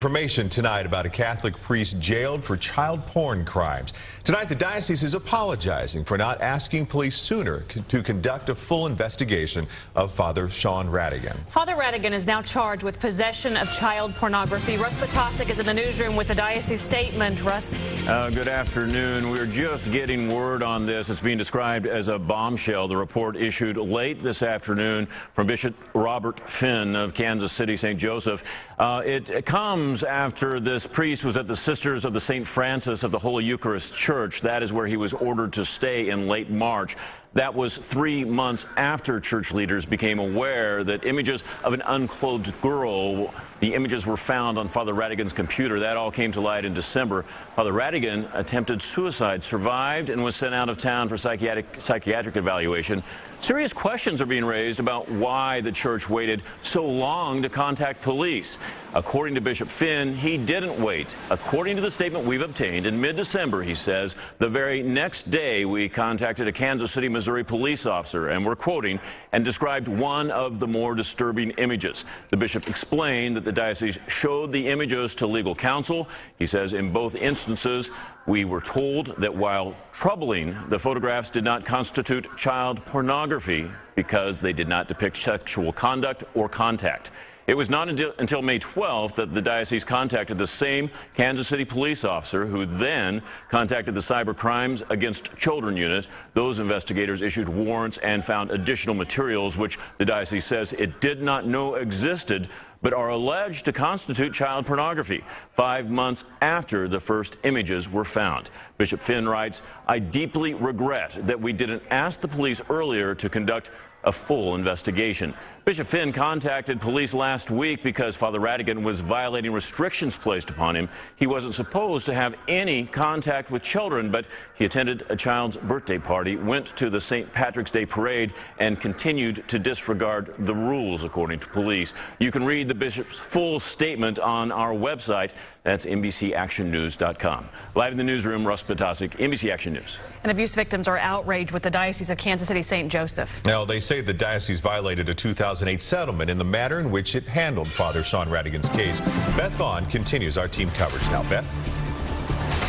Information tonight about a Catholic priest jailed for child porn crimes. Tonight, the diocese is apologizing for not asking police sooner to conduct a full investigation of Father Sean Radigan. Father Radigan is now charged with possession of child pornography. Russ Patosik is in the newsroom with the diocese statement. Russ. Good afternoon. We're just getting word on this. It's being described as a bombshell. The report issued late this afternoon from Bishop Robert Finn of Kansas City, St. Joseph. It comes after this priest was at the Sisters of the St. Francis of the Holy Eucharist Church. That is where he was ordered to stay in late March. That was 3 months after church leaders became aware that images of an unclothed girl, the images were found on Father Radigan's computer. That all came to light in December. Father Radigan attempted suicide, survived, and was sent out of town for psychiatric evaluation. Serious questions are being raised about why the church waited so long to contact police. According to Bishop Finn, he didn't wait. According to the statement we've obtained, in mid-December, he says, the very next day we contacted a Kansas City, Missouri police officer, and we're quoting, and described one of the more disturbing images. The bishop explained that the diocese showed the images to legal counsel. He says in both instances, we were told that while troubling, the photographs did not constitute child pornography because they did not depict sexual conduct or contact. It was not until May 12th that the diocese contacted the same Kansas City police officer who then contacted the Cyber Crimes Against Children unit. Those investigators issued warrants and found additional materials which the diocese says it did not know existed but are alleged to constitute child pornography 5 months after the first images were found. Bishop Finn writes, I deeply regret that we didn't ask the police earlier to conduct a full investigation. Bishop Finn contacted police last week because Father Radigan was violating restrictions placed upon him. He wasn't supposed to have any contact with children, but he attended a child's birthday party, went to the St. Patrick's Day parade, and continued to disregard the rules, according to police. You can read the bishop's full statement on our website. That's NBCActionNews.com. Live in the newsroom, Russ Patosik, NBC Action News. And abuse victims are outraged with the Diocese of Kansas City, St. Joseph. Now, they say the diocese violated a 2008 settlement in the manner in which it handled Father Sean Radigan's case. Beth Vaughn continues our team coverage now. Beth?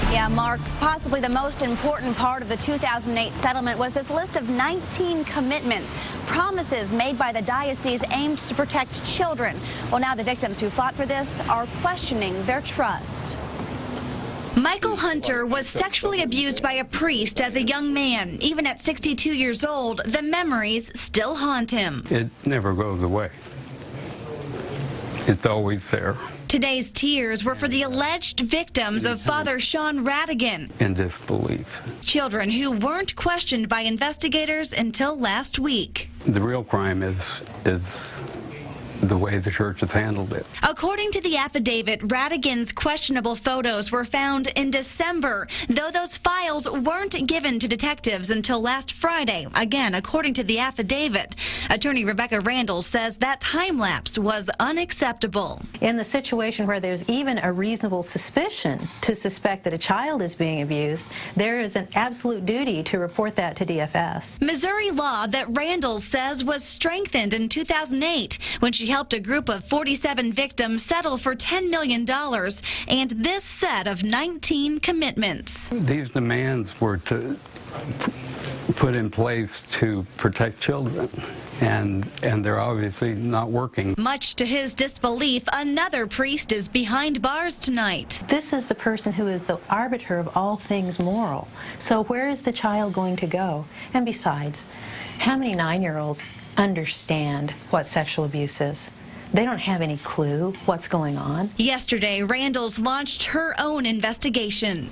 Yeah, Mark, possibly the most important part of the 2008 settlement was this list of 19 commitments, promises made by the diocese aimed to protect children. Well, now the victims who fought for this are questioning their trust. Michael Hunter was sexually abused by a priest as a young man. Even at 62 years old, the memories still haunt him. It never goes away. It's always there. Today's tears were for the alleged victims of Father Sean Radigan. In disbelief. Children who weren't questioned by investigators until last week. The real crime is the way the church has handled it. According to the affidavit, Radigan's questionable photos were found in December, though those files weren't given to detectives until last Friday. Again, according to the affidavit, attorney Rebecca Randall says that time lapse was unacceptable. In the situation where there's even a reasonable suspicion to suspect that a child is being abused, there is an absolute duty to report that to DFS. Missouri law that Randall says was strengthened in 2008 when she helped a group of 47 victims settle for $10 million and this set of 19 commitments. These demands were put in place to protect children, and they're obviously not working. Much to his disbelief, another priest is behind bars tonight. This is the person who is the arbiter of all things moral. So where is the child going to go? And besides, how many 9-year-olds understand what sexual abuse is? They don't have any clue what's going on. Yesterday, Randall's launched her own investigation.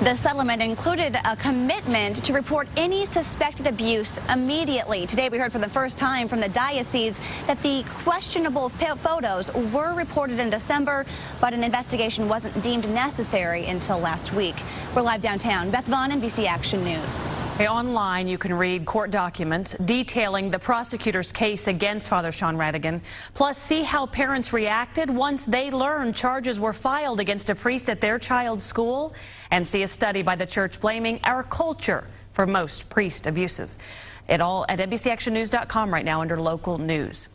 The settlement included a commitment to report any suspected abuse immediately. Today we heard for the first time from the diocese that the questionable photos were reported in December, but an investigation wasn't deemed necessary until last week. We're live downtown. Beth Vaughn, NBC Action News. Online, you can read court documents detailing the prosecutor's case against Father Sean Radigan, plus see how parents reacted once they learned charges were filed against a priest at their child's school, and see a study by the church blaming our culture for most priest abuses. It all at NBCActionNews.com right now under local news.